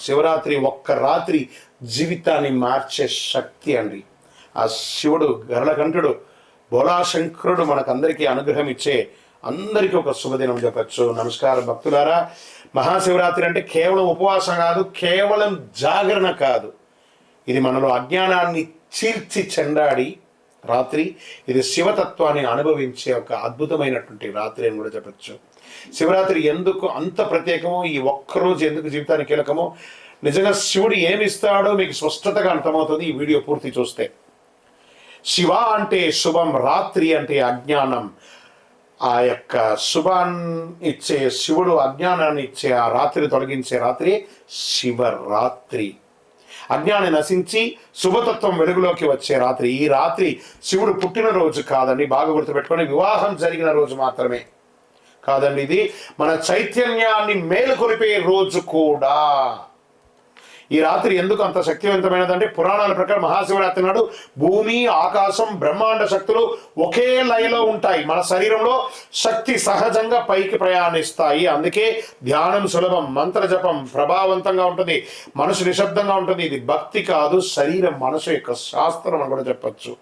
శివరాత్రి ఒక్క రాత్రి జీవితాన్ని మార్చే శక్తి అండి. ఆ శివుడు గరళకంఠుడు బోలాశంకరుడు మనకందరికీ అనుగ్రహం ఇచ్చే అందరికీ ఒక శుభదినం చెప్పచ్చు. నమస్కారం భక్తులారా. మహాశివరాత్రి అంటే కేవలం ఉపవాసం కాదు, కేవలం జాగరణ కాదు. ఇది మనలో అజ్ఞానాన్ని చీల్చి చెండాడి రాత్రి. ఇది శివతత్వాన్ని అనుభవించే ఒక అద్భుతమైనటువంటి రాత్రి అని కూడా చెప్పచ్చు. శివరాత్రి ఎందుకు అంత ప్రత్యేకమో, ఈ ఒక్కరోజు ఎందుకు జీవితానికి కీలకమో, నిజంగా శివుడు ఏమి ఇస్తాడో మీకు స్పష్టతగా అర్థమవుతుంది ఈ వీడియో పూర్తి చూస్తే. శివ అంటే శుభం, రాత్రి అంటే అజ్ఞానం. ఆ యొక్క శుభాన్ని ఇచ్చే శివుడు అజ్ఞానాన్ని ఇచ్చే ఆ రాత్రి తొలగించే రాత్రి శివరాత్రి. అజ్ఞానం నశించి శుభతత్వం వెలుగులోకి వచ్చే రాత్రి. ఈ రాత్రి శివుడు పుట్టినరోజు కాదండి, బాగా గుర్తుపెట్టుకొని. వివాహం జరిగిన రోజు మాత్రమే కాదండి, ఇది మన చైతన్యాన్ని మేలుకొలిపే రోజు కూడా. ఈ రాత్రి ఎందుకు అంత శక్తివంతమైనదంటే, పురాణాల ప్రకారం మహాశివరాత్రి నాడు భూమి, ఆకాశం, బ్రహ్మాండ శక్తులు ఒకే లయలో ఉంటాయి. మన శరీరంలో శక్తి సహజంగా పైకి ప్రయాణిస్తాయి. అందుకే ధ్యానం సులభం, మంత్ర జపం ప్రభావవంతంగా ఉంటుంది, మనసు నిశ్శబ్దంగా ఉంటుంది. ఇది భక్తి కాదు, శరీరం మనసు యొక్క శాస్త్రం అని కూడా చెప్పచ్చు.